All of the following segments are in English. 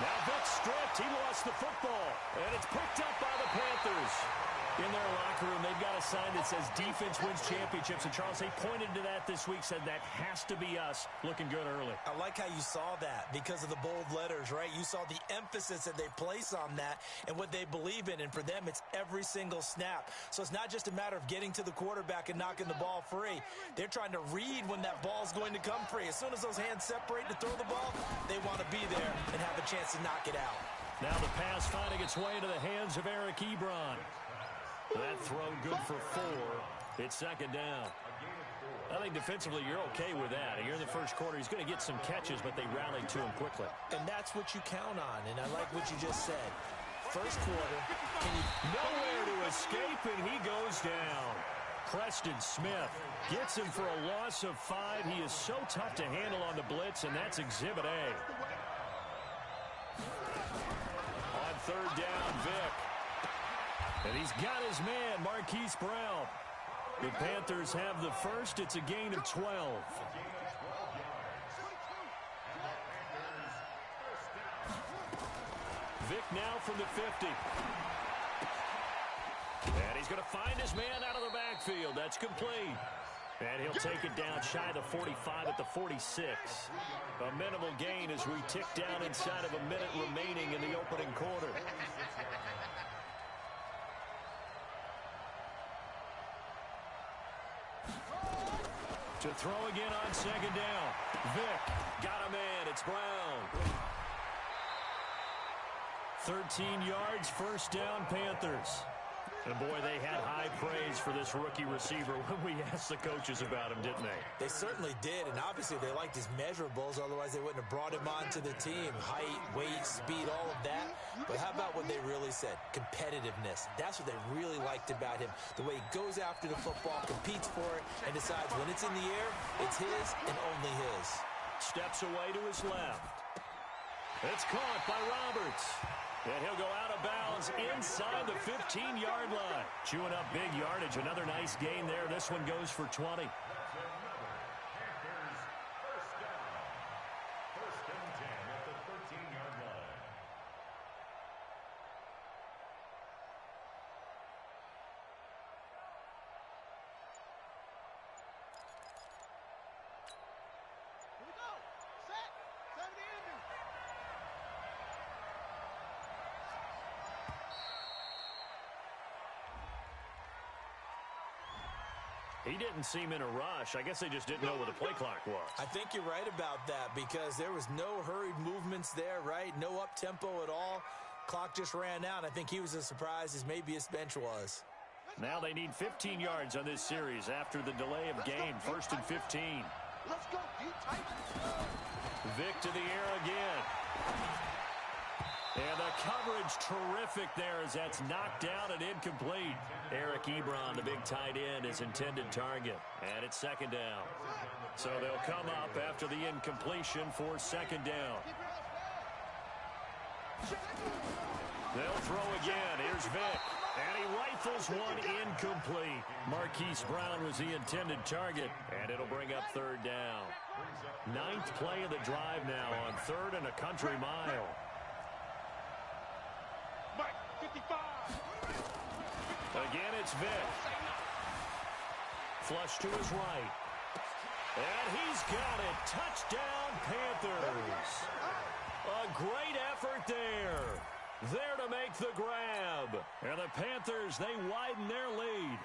Now Vick stripped. He lost the football. And it's picked up by the Panthers. In their locker room, they've got a sign that says defense wins championships. And Charles, they pointed to that this week, said that has to be us. Looking good early. I like how you saw that because of the bold letters, right? You saw the emphasis that they place on that and what they believe in. And for them, it's every single snap. So it's not just a matter of getting to the quarterback and knocking the ball free. They're trying to read when that ball's going to come free. As soon as those hands separate to throw the ball, they want to be there and have a chance to knock it out. Now the pass finding its way into the hands of Eric Ebron. That throw good for 4. It's second down. I think defensively you're okay with that. Here in the first quarter, he's going to get some catches, but they rallied to him quickly. And that's what you count on, and I like what you just said. First quarter, nowhere to escape, and he goes down. Preston Smith gets him for a loss of 5. He is so tough to handle on the blitz, and that's Exhibit A. On third down, Vick. And he's got his man, Marquise Brown. The Panthers have the first. It's a gain of 12. Vick now from the 50. And he's going to find his man out of the backfield. That's complete. And he'll take it down shy of the 45 at the 46. A minimal gain as we tick down inside of a minute remaining in the opening quarter. To throw again on second down. Vick got a man. It's Brown. 13 yards, first down, Panthers. And, boy, they had high praise for this rookie receiver when we asked the coaches about him, didn't they? They certainly did, and obviously they liked his measurables. Otherwise, they wouldn't have brought him onto the team. Height, weight, speed, all of that. But how about what they really said? Competitiveness. That's what they really liked about him. The way he goes after the football, competes for it, and decides when it's in the air, it's his and only his. Steps away to his left. It's caught by Roberts. And he'll go out of bounds inside the 15-yard line. Chewing up big yardage. Another nice gain there. This one goes for 20. First and 10 at the 13-yard line. Here we go. Set. Set the ending. He didn't seem in a rush. I guess they just didn't know where the play clock was. I think you're right about that because there was no hurried movements there, right? No up-tempo at all. Clock just ran out. I think he was as surprised as maybe his bench was. Now they need 15 yards on this series after the delay of game. First and 15. Let's go. Deep tight. Vick to the air again. And the coverage terrific there as that's knocked down and incomplete. Eric Ebron, the big tight end, is intended target. And it's second down. So they'll come up after the incompletion for second down. They'll throw again. Here's Vick. And he rifles one incomplete. Marquise Brown was the intended target. And it'll bring up third down. Ninth play of the drive now on third and a country mile. 55. Again, it's Vick. Flush to his right. And he's got it. Touchdown, Panthers. A great effort there. There to make the grab. And the Panthers, they widen their lead.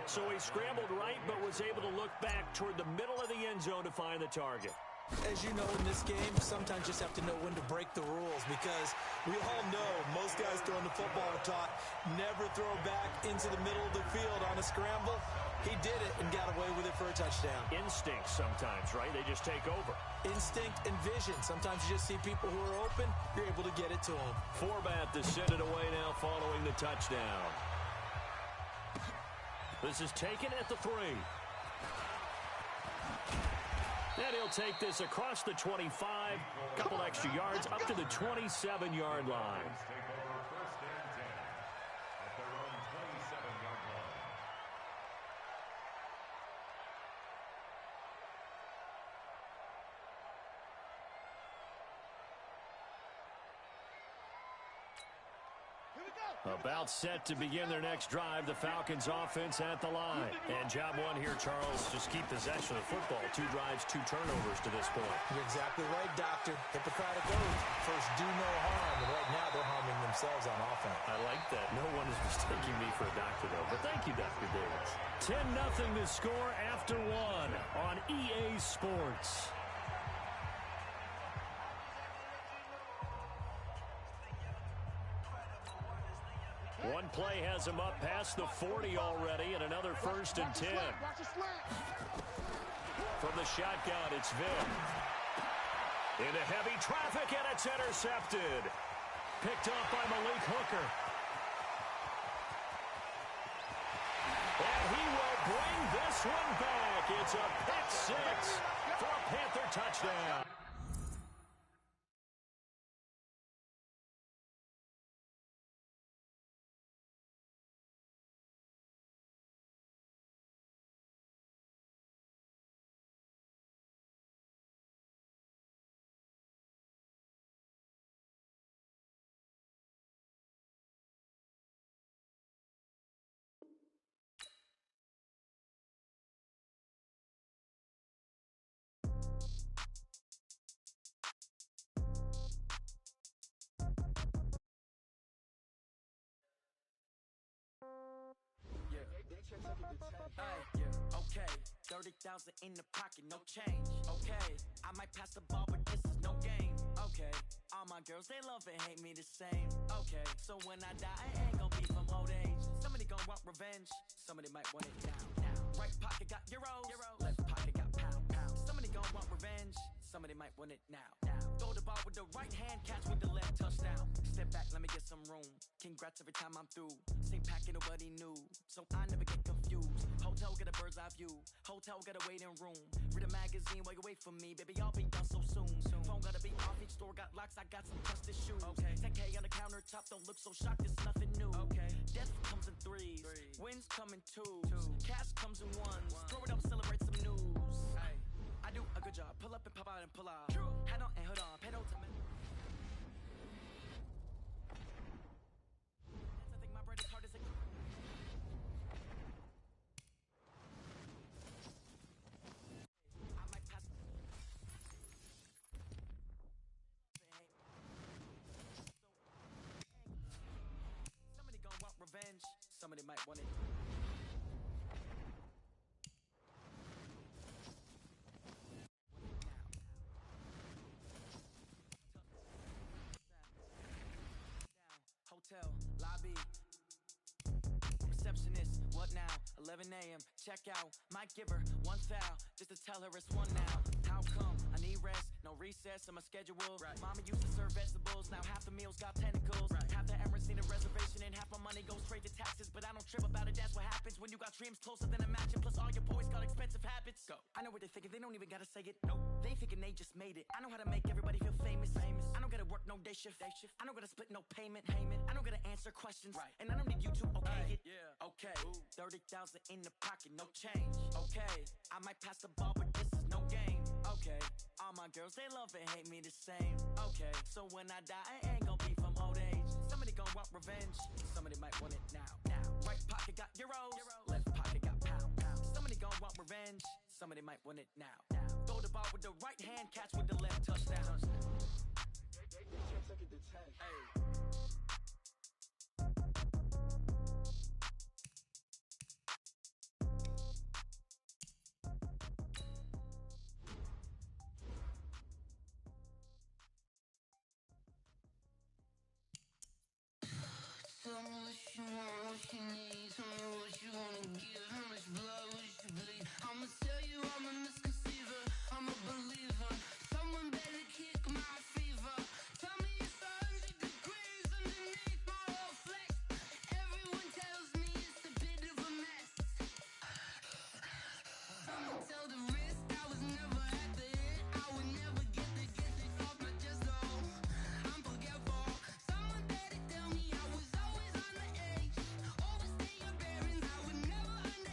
So he scrambled right but was able to look back toward the middle of the end zone to find the target. As you know, in this game, sometimes you just have to know when to break the rules because we all know most guys throwing the football are taught never throw back into the middle of the field on a scramble. He did it and got away with it for a touchdown. Instinct sometimes, right? They just take over. Instinct and vision. Sometimes you just see people who are open, you're able to get it to them. Forbat to send it away now following the touchdown. This is taken at the 3. And he'll take this across the 25, couple extra yards up to the 27-yard line. About set to begin their next drive, the Falcons offense at the line. And job one here, Charles, just keep possession of the football. 2 drives, 2 turnovers to this point. You're exactly right, Doctor. Hippocratic oath. First, do no harm. And right now, they're harming themselves on offense. I like that. No one is mistaking me for a doctor, though. But thank you, Dr. Davis. 10-0 to score after 1 on EA Sports. One play has him up past the 40 already, and another 1st and 10. From the shotgun, it's Vick. Into heavy traffic, and it's intercepted. Picked up by Malik Hooker. And he will bring this one back. It's a pick 6 for a Panther touchdown. Okay, 30,000 in the pocket, no change. Okay, I might pass the ball, but this is no game. Okay, all my girls, they love and hate me the same. Okay, so when I die, I ain't gon' be from old age. Somebody gon' want revenge, somebody might want it now. Right pocket got euros, left pocket got pound. Somebody gon' want revenge, somebody might want it now. Throw the ball with the right hand, catch with the left, touchdown. Step back, let me get some room. Congrats every time I'm through. Same packet, nobody knew, so I never get confused. Hotel get a bird's eye view. Hotel got a waiting room. Read a magazine while you wait for me, baby. I'll be done so soon. Phone gotta be off. Each store got locks. I got some trusted shoes. Okay. 10K on the countertop. Don't look so shocked. It's nothing new. Okay. Death comes in threes. Wins come in twos. Cash comes in ones. Throw it up, celebrate some news. Ay. I do a good job. Pull up and pop out and pull out. Head on and hood on. Pedal to me. I think my bread is hard as a. Revenge, somebody might want it. Hotel, lobby. Receptionist, what now? 11 a.m. Check out. Might give her one foul just to tell her it's one now. How come? I need rest, no recess on my schedule. Right. Mama used to serve vegetables, now half the meals got tentacles. Right. Half the Emirates need a reservation and half my money goes straight to taxes. But I don't trip about it, that's what happens when you got dreams closer than a match. And plus all your boys got expensive habits. Go. I know what they're thinking, they don't even gotta say it. Nope. They thinking they just made it. I know how to make everybody feel famous. I don't gotta work no day shift. I don't gotta split no payment. I don't gotta answer questions. Right. And I don't need you to okay it. Yeah. Okay. 30,000 in the pocket, no change. Okay. I might pass the ball, but this is no game. Okay. All my girls, they love and hate me the same. Okay. So when I die, I ain't gon' be from old age. Somebody gon' want revenge. Somebody might want it now. Right pocket got euros. Left pocket got pound. Somebody gon' want revenge. Somebody might want it now. Throw the ball with the right hand, catch with the left, touchdown. Hey. Tell me what you want, what you need. Tell me what you wanna give. How much blood would you bleed? I'ma tell you I'm a misconceiver. I'm a believer. Someone better kick my fever. Tell me it's 100 degrees underneath my whole flesh. Everyone tells me it's a bit of a mess. Someone tell the risk I was never at the end. I would never get the off my chest though. I'm forgetful. Someone better tell me I was always on the edge. Overstay your bearings, I would never understand.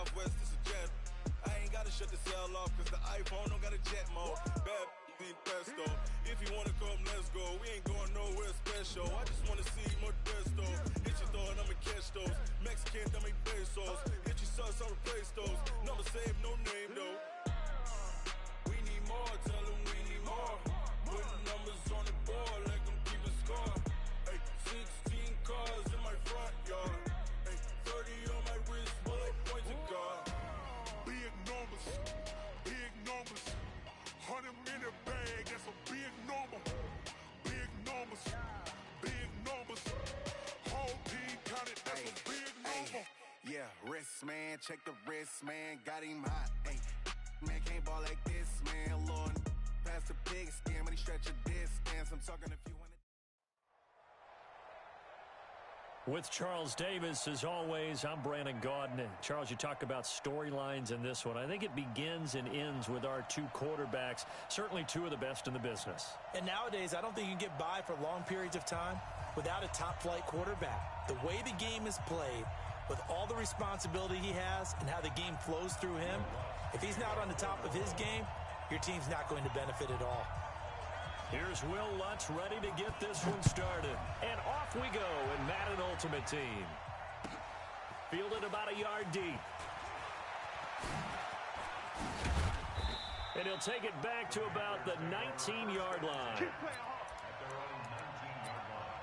Southwest, this a jet. I ain't gotta shut the cell off, cause the iPhone don't got a jet mode. Bad pesto. If you wanna come, let's go. We ain't going nowhere special. I just wanna see more desto. Hit your thought, I'ma catch those. Mexican, I make pesos. Hit your sus, I'll replace those. Number save, no name though. We need more, tell them we need more. Putting numbers on the board, like them keep a score. Ay, 16 cars in my front yard. Ay, 30 on my wrist, while I point to God. Big numbers, big numbers. 100-minute bag, that's a big number. Big numbers, big numbers. Whole team counted, that's a big number. Yeah, wrist man, check the wrist man, got him hot. Ay, man can't ball like this, man. Lord, past the big scam, and he stretch a distance. I'm talking a few hundred. With Charles Davis, as always, I'm Brandon Gaudin. Charles, you talk about storylines in this one. I think it begins and ends with our two quarterbacks, certainly two of the best in the business. And nowadays, I don't think you can get by for long periods of time without a top-flight quarterback. The way the game is played, with all the responsibility he has and how the game flows through him, if he's not on the top of his game, your team's not going to benefit at all. Here's Will Lutz ready to get this one started. And off we go in Madden Ultimate Team. Fielded about a yard deep. And he'll take it back to about the 19-yard line. At their own 19-yard line.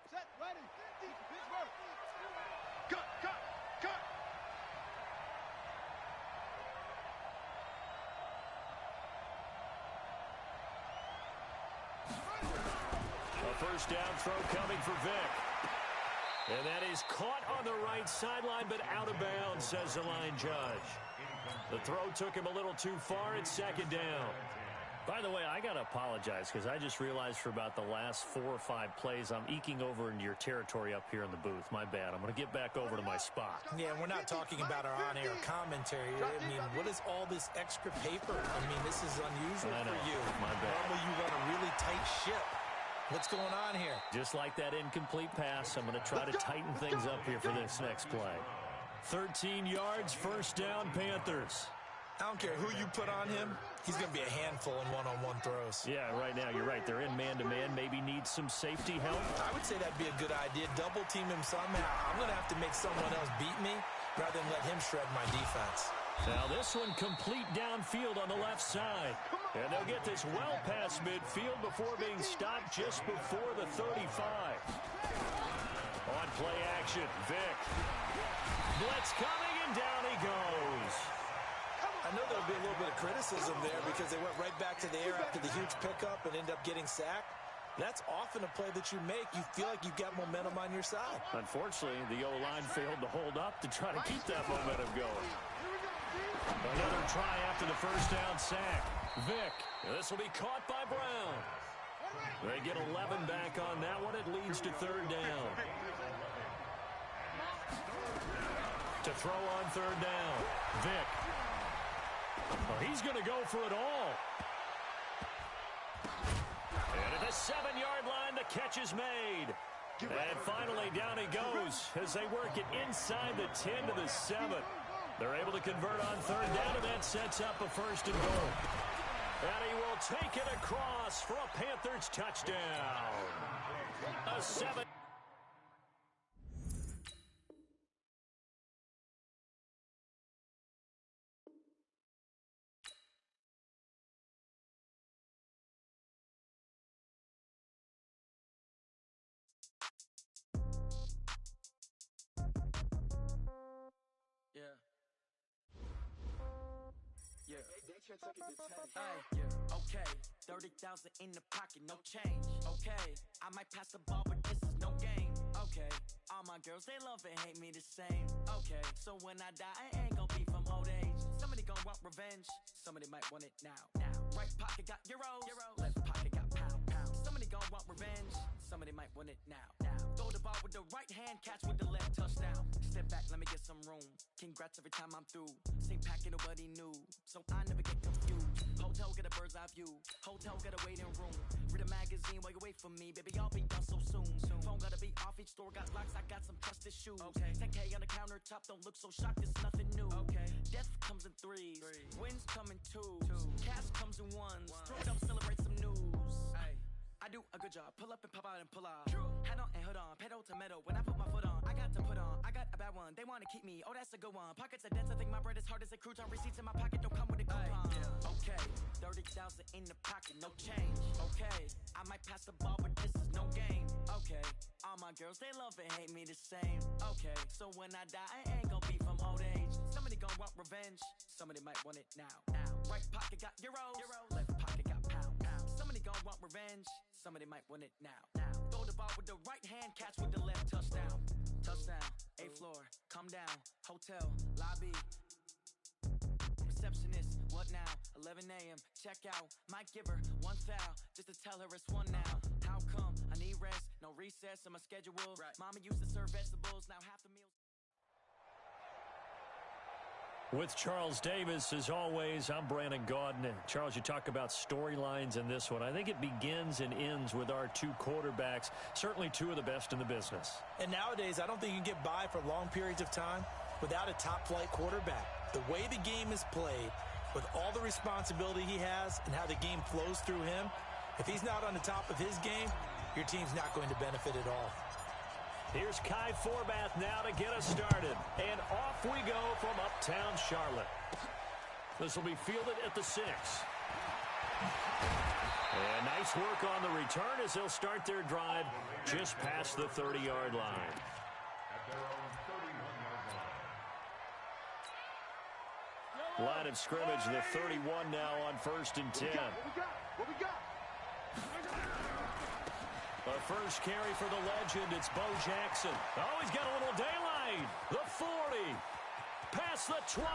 Set, ready. Pittsburgh. Cut, cut, cut. A first down throw coming for Vick. And that is caught on the right sideline, but out of bounds, says the line judge. The throw took him a little too far. It's second down. By the way, I got to apologize because I just realized for about the last 4 or 5 plays, I'm eking over into your territory up here in the booth. My bad. I'm going to get back over to my spot. Yeah, we're not talking about our on-air commentary. I mean, what is all this extra paper? I mean, this is unusual for you. My bad. Normally you run a really tight ship. What's going on here? Just like that incomplete pass, I'm going to try to tighten things up here for this next play. 13 yards, first down, Panthers. I don't care who you put on him. He's going to be a handful in one-on-one throws. Yeah, right now, you're right. They're in man-to-man. Maybe needs some safety help. I would say that'd be a good idea. Double team him somehow. I'm going to have to make someone else beat me rather than let him shred my defense. Now this one complete downfield on the left side. And they'll get this well past midfield before being stopped just before the 35. On play action, Vick. Blitz coming, and down he goes. I know there'll be a little bit of criticism there because they went right back to the air after the huge pickup and end up getting sacked. That's often a play that you make. You feel like you've got momentum on your side. Unfortunately, the O-line failed to hold up to try to keep that momentum going. Another try after the first down sack. Vick. This will be caught by Brown. They get 11 back on that one. It leads to third down. To throw on third down. Vick. Well, he's going to go for it all. And at the 7-yard line, the catch is made. And finally, down he goes as they work it inside the 10 to the 7. They're able to convert on third down, and that sets up a first and goal. And he will take it across for a Panthers touchdown. A 7. Okay, 30,000 in the pocket, no change. Okay, I might pass the ball, but this is no game. Okay, all my girls, they love and hate me the same. Okay, so when I die, I ain't gon' be from old age. Somebody gon' want revenge, somebody might want it now. Right pocket got euros, left pocket got pound. Somebody gon' gon' want revenge. Somebody might want it now. Throw the ball with the right hand, catch with the left, touchdown. Step back, let me get some room. Congrats every time I'm through. Same packet, nobody knew, so I never get confused. Hotel get a bird's eye view. Hotel get a waiting room. Read a magazine while you wait for me, baby. I'll be done so soon. Phone gotta be off. Each store got locks. I got some trusted shoes. Okay. 10K on the countertop. Don't look so shocked. It's nothing new. Okay. Death comes in threes. Wins come in twos. Cash comes in ones. Throw it up, celebrate some news. I do a good job. Pull up and pop out and pull out. Head on and hood on. Pedal to metal. When I put my foot on, I got to put on. I got a bad one. They want to keep me. Oh, that's a good one. Pockets are dense. I think my bread is hard as a crouton. Receipts in my pocket don't come with a coupon. Okay. 30,000 in the pocket. No change. Okay. I might pass the ball, but this is no game. Okay. All my girls, they love and hate me the same. Okay. So when I die, I ain't gonna be from old age. Somebody gonna want revenge. Somebody might want it now. Right pocket got euros. Left pocket got pounds. Somebody gon' want revenge. Somebody might want it now. Throw the ball with the right hand, catch with the left, touchdown. Touchdown, 8th floor, come down. Hotel, lobby. Receptionist, what now? 11 a.m., check out. Might give her one foul, just to tell her it's one now. How come? I need rest, no recess in my schedule. Mama used to serve vegetables, now half the meals. With Charles Davis, as always, I'm Brandon Gaudin. Charles, you talk about storylines in this one. I think it begins and ends with our two quarterbacks, certainly two of the best in the business. And nowadays, I don't think you can get by for long periods of time without a top-flight quarterback. The way the game is played, with all the responsibility he has and how the game flows through him, if he's not on the top of his game, your team's not going to benefit at all. Here's Kai Forbath now to get us started. And off we go from uptown Charlotte. This will be fielded at the 6. And nice work on the return as they'll start their drive just past the 30-yard line. Line of scrimmage, the 31 now on 1st and 10. What we got? A first carry for the legend, it's Bo Jackson. Oh, he's got a little daylight. The 40, past the 20,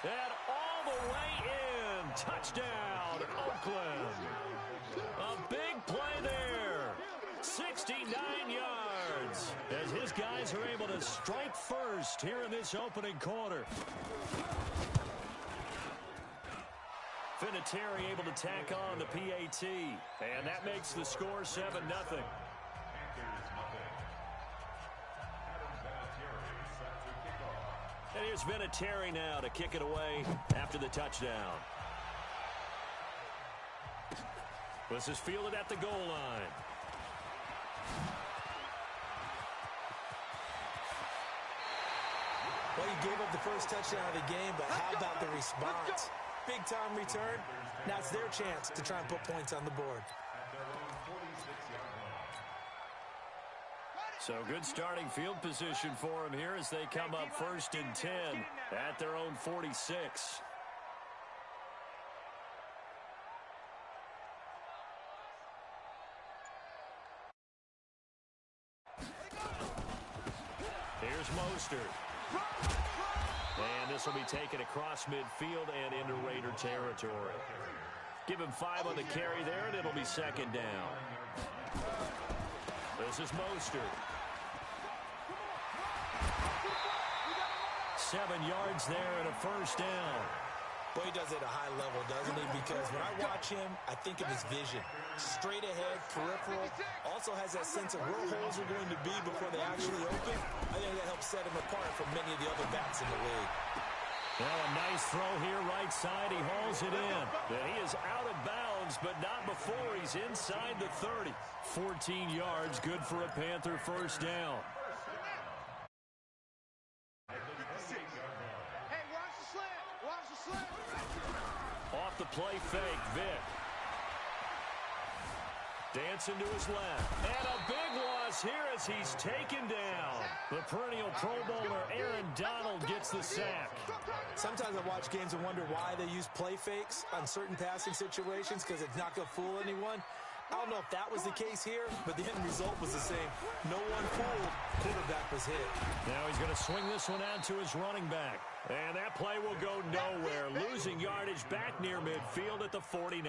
and all the way in. Touchdown, Oakland. A big play there. 69 yards as his guys are able to strike first here in this opening quarter. Vinatieri able to tack on the PAT, and that makes the score 7-0. And here's Vinatieri now to kick it away after the touchdown. This is fielded at the goal line. Well, you gave up the first touchdown of the game, but how about the response? Big-time return. Now it's their chance to try and put points on the board. So good starting field position for them here as they come up 1st and 10 at their own 46. Here's Mostert. And this will be taken across midfield and into Raider territory. Give him 5 on the carry there, and it'll be 2nd down. This is Mostert. 7 yards there and a first down. Boy, he does it at a high level, doesn't he? Because when I watch him, I think of his vision. Straight ahead, peripheral. Also has that sense of where holes are going to be before they actually open. I think that helps set him apart from many of the other backs in the league. Well, a nice throw here, right side. He hauls it in. And he is out of bounds, but not before he's inside the 30. 14 yards, good for a Panther first down. Off the play fake, Vick. Dancing to his left. And a big loss here as he's taken down. The perennial Pro Bowler Aaron Donald gets the sack. Sometimes I watch games and wonder why they use play fakes on certain passing situations because it's not going to fool anyone. I don't know if that was the case here, but the end result was the same. No one fooled. Quarterback was hit. Now he's going to swing this one out to his running back. And that play will go nowhere. Losing yardage back near midfield at the 49.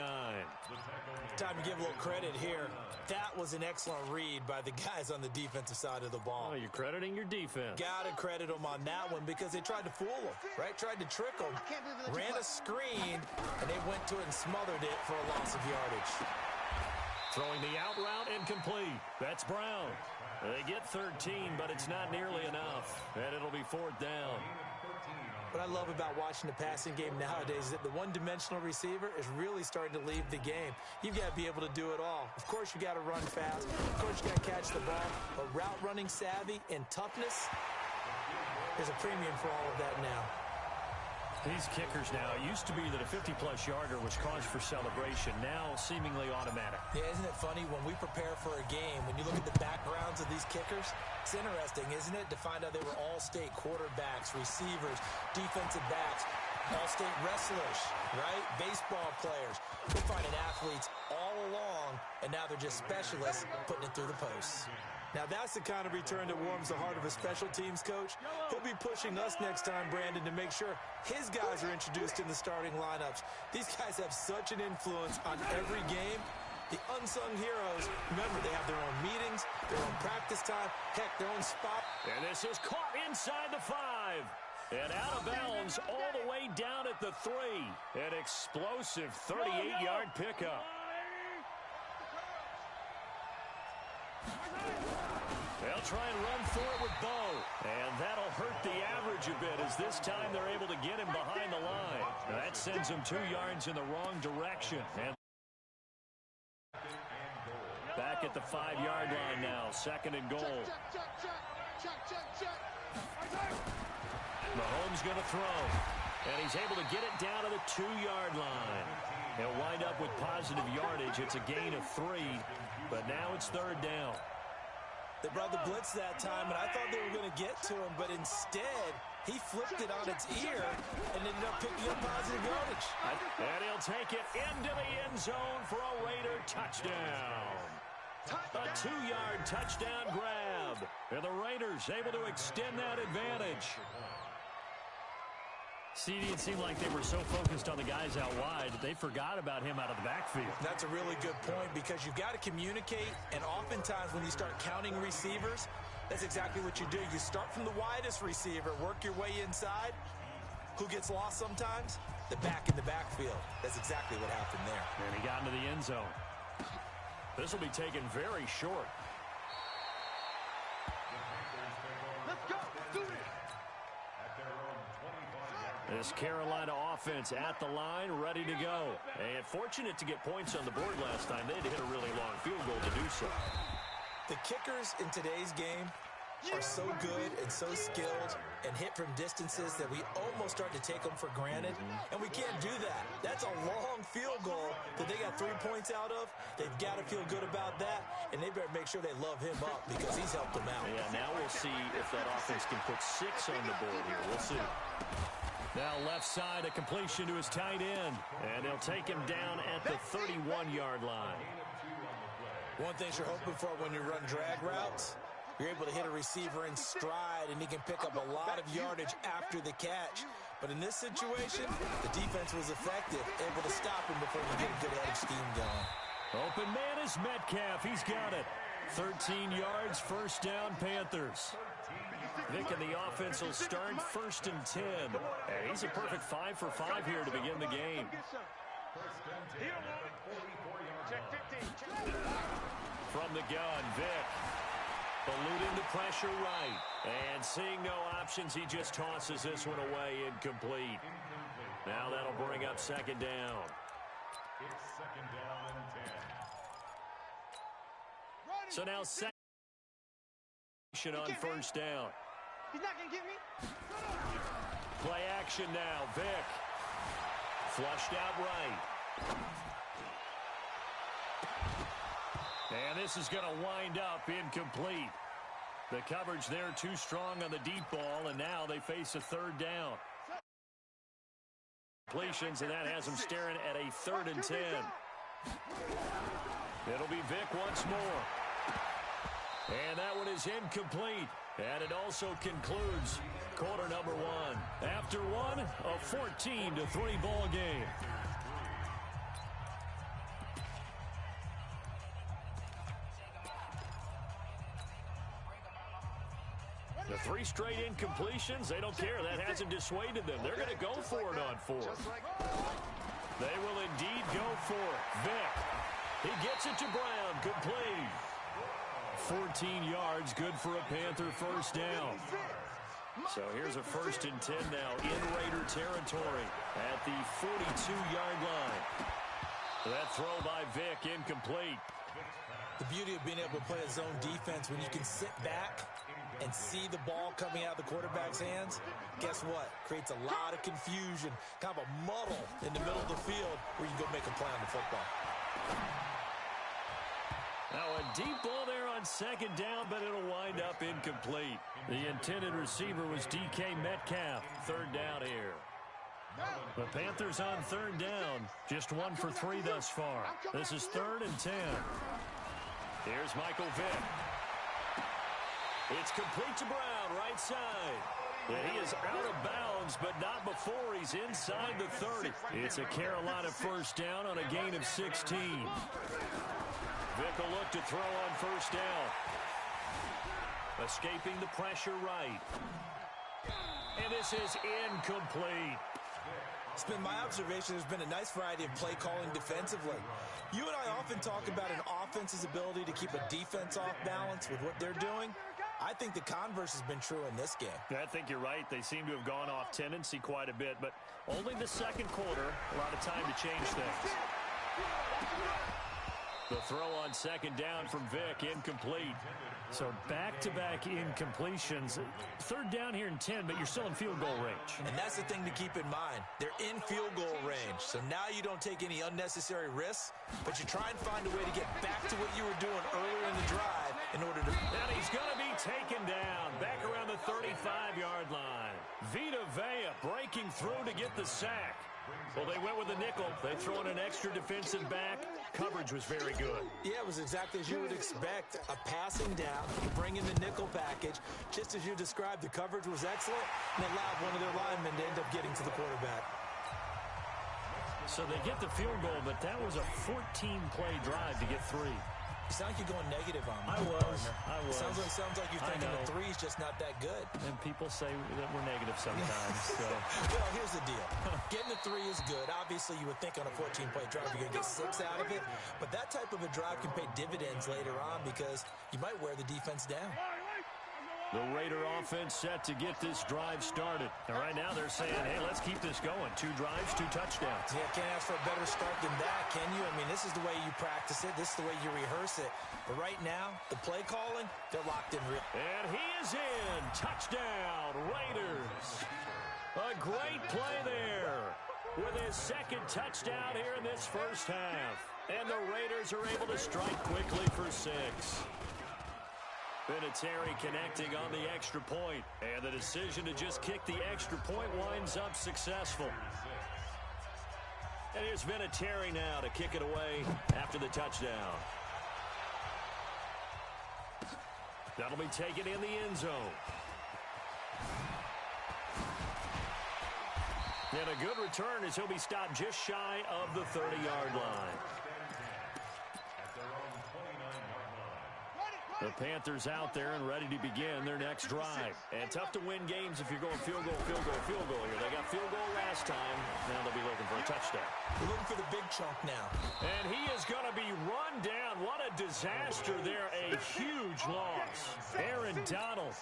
Time to give a little credit here. That was an excellent read by the guys on the defensive side of the ball. Oh, you're crediting your defense. Got to credit them on that one because they tried to fool them, right? Tried to trick them, ran a screen, and they went to it and smothered it for a loss of yardage. Throwing the out route incomplete. That's Brown. They get 13, but it's not nearly enough. And it'll be 4th down. What I love about watching the passing game nowadays is that the one-dimensional receiver is really starting to leave the game. You've got to be able to do it all. Of course, you got to run fast. Of course, you got to catch the ball. But route running savvy and toughness, there's a premium for all of that now. These kickers now, it used to be that a 50-plus yarder was cause for celebration. Now, seemingly automatic. Yeah, isn't it funny when we prepare for a game, when you look at the backgrounds of these kickers, it's interesting, isn't it, to find out they were all-state quarterbacks, receivers, defensive backs, all-state wrestlers, right? Baseball players. We're finding athletes all along, and now they're just specialists putting it through the posts. Now, that's the kind of return that warms the heart of a special teams coach. He'll be pushing us next time, Brandon, to make sure his guys are introduced in the starting lineups. These guys have such an influence on every game. The unsung heroes, remember, they have their own meetings, their own practice time, heck, their own spot. And this is caught inside the 5. And out of bounds all the way down at the 3. An explosive 38-yard pickup. They'll try and run for it with Bo. And that'll hurt the average a bit as this time they're able to get him behind the line. Now that sends him 2 yards in the wrong direction. And back at the 5-yard line now. 2nd and goal. Mahomes going to throw. And he's able to get it down to the 2-yard line. He'll wind up with positive yardage. It's a gain of 3. But now it's 3rd down. They brought the blitz that time, and I thought they were going to get to him, but instead, he flipped it on its ear and ended up picking up positive yardage. And he'll take it into the end zone for a Raider touchdown. A 2-yard touchdown grab. And the Raiders able to extend that advantage. CD, it seemed like they were so focused on the guys out wide that they forgot about him out of the backfield. That's a really good point because you've got to communicate, and oftentimes when you start counting receivers, that's exactly what you do. You start from the widest receiver, work your way inside. Who gets lost sometimes? The back in the backfield. That's exactly what happened there. And he got into the end zone. This will be taken very short. Let's go. Do it. This Carolina offense at the line, ready to go. And fortunate to get points on the board last time. They had to hit a really long field goal to do so. The kickers in today's game are so good and so skilled and hit from distances that we almost start to take them for granted. And we can't do that. That's a long field goal that they got 3 points out of. They've got to feel good about that, and they better make sure they love him up because he's helped them out. Yeah, now we'll see if that offense can put 6 on the board here. We'll see. Now left side, a completion to his tight end. And they'll take him down at the 31-yard line. One thing you're hoping for when you run drag routes, you're able to hit a receiver in stride, and he can pick up a lot of yardage after the catch. But in this situation, the defense was effective, able to stop him before he get a good head of steam going. Open man is Metcalf. He's got it. 13 yards, 1st down, Panthers. Vick and the offense will start 1st and 10. And he's a perfect 5 for 5 here to begin the game. From the gun, Vick. Eluding the pressure right. And seeing no options, he just tosses this one away incomplete. Now that'll bring up 2nd down. It's 2nd down and 10. So now second on 1st down. He's not going to get me. Play action now. Vick. Flushed out right. And this is going to wind up incomplete. The coverage there too strong on the deep ball, and now they face a 3rd down. Completions, and that has them staring at a 3rd and 10. It'll be Vick once more. And that one is incomplete. And it also concludes quarter number one. After one, a 14-3 ball game. The 3 straight incompletions, they don't care. That hasn't dissuaded them. They're going to go for it on 4. They will indeed go for it. Vick, he gets it to Brown, complete. 14 yards, good for a Panther first down. So here's a 1st and 10 now in Raider territory at the 42-yard line. That throw by Vick, incomplete. The beauty of being able to play a zone defense when you can sit back and see the ball coming out of the quarterback's hands, guess what? Creates a lot of confusion, kind of a muddle in the middle of the field where you can go make a play on the football. Now a deep ball there on 2nd down, but it'll wind up incomplete. The intended receiver was DK Metcalf. 3rd down here. The Panthers on 3rd down. Just 1 for 3 thus far. This is 3rd and 10. Here's Michael Vick. It's complete to Brown, right side. And he is out of bounds, but not before he's inside the 30. It's a Carolina first down on a gain of 16. Vick will look to throw on 1st down. Escaping the pressure right. And this is incomplete. It's been my observation there's been a nice variety of play calling defensively. You and I often talk about an offense's ability to keep a defense off balance with what they're doing. I think the converse has been true in this game. I think you're right. They seem to have gone off tendency quite a bit, but only the 2nd quarter. A lot of time to change things. The throw on 2nd down from Vick, incomplete. So back-to-back incompletions. 3rd down here in 10, but you're still in field goal range. And that's the thing to keep in mind. They're in field goal range. So now you don't take any unnecessary risks, but you try and find a way to get back to what you were doing earlier in the drive in order to... And he's going to be taken down back around the 35-yard line. Vita Vea breaking through to get the sack. Well, they went with a nickel. They throw in an extra defensive back. Coverage was very good. Yeah, it was exactly as you would expect. A passing down, you bring in the nickel package. Just as you described, the coverage was excellent and allowed one of their linemen to end up getting to the quarterback. So they get the field goal, but that was a 14-play drive to get 3. You sound like you're going negative on me. I was. Sounds like you're thinking the 3's just not that good. And people say that we're negative sometimes. So. Well, here's the deal. Getting the 3 is good. Obviously, you would think on a 14-play drive you're going to get 6 out of it. But that type of a drive can pay dividends later on because you might wear the defense down. The Raider offense set to get this drive started. And right now they're saying, hey, let's keep this going. 2 drives, 2 touchdowns. Yeah, can't ask for a better start than that, can you? I mean, this is the way you practice it. This is the way you rehearse it. But right now, the play calling, they're locked in real. And he is in. Touchdown, Raiders. A great play there with his 2nd touchdown here in this first half. And the Raiders are able to strike quickly for 6. Vinatieri connecting on the extra point. And the decision to just kick the extra point winds up successful. And here's Vinatieri now to kick it away after the touchdown. That'll be taken in the end zone. And a good return as he'll be stopped just shy of the 30-yard line. The Panthers out there and ready to begin their next drive. And tough to win games if you're going field goal here. They got field goal last time. Now they'll be looking for a touchdown. We're looking for the big chunk now. And he is going to be run down. What a disaster there. A huge loss. Aaron Donald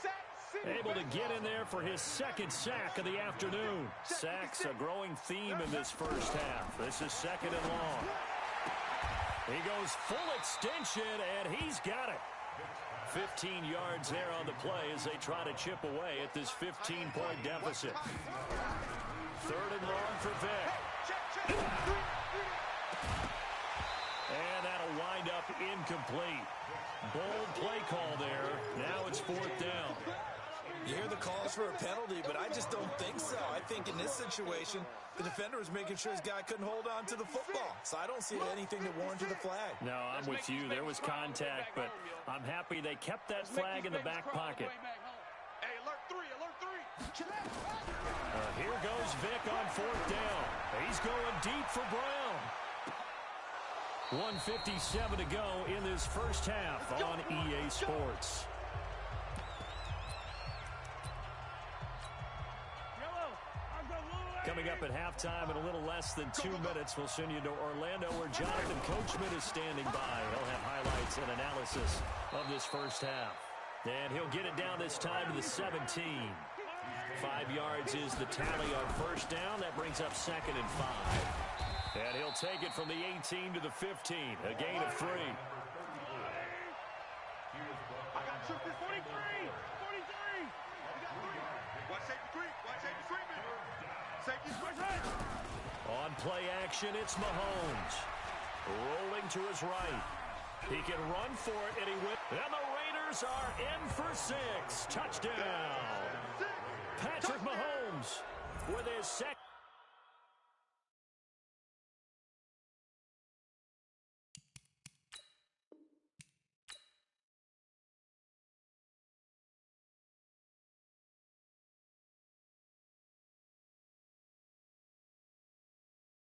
able to get in there for his 2nd sack of the afternoon. Sacks a growing theme in this first half. This is 2nd and long. He goes full extension, and he's got it. 15 yards there on the play as they try to chip away at this 15-point deficit. 3rd and long for Vick. And that'll wind up incomplete. Bold play call there. Now it's 4th down. You hear the calls for a penalty, but I just don't think so. I think in this situation, the defender was making sure his guy couldn't hold on to the football. So I don't see anything that warranted a flag. No, I'm with you. There was contact, but I'm happy they kept that flag in the back pocket. Hey, alert three. Here goes Vick on 4th down. He's going deep for Brown. 1:57 to go in this first half on EA Sports. Coming up at halftime in a little less than 2 minutes, we'll send you to Orlando where Jonathan Coachman is standing by. He'll have highlights and analysis of this first half. And he'll get it down this time to the 17. 5 yards is the tally on first down. That brings up 2nd and 5. And he'll take it from the 18 to the 15. A gain of 3. I got you for 43. 43. Watch safety creep. Watch safety creeping. Safety creeping. On play action, it's Mahomes. Rolling to his right. He can run for it, and he will. And the Raiders are in for 6. Touchdown. Patrick Mahomes with his second.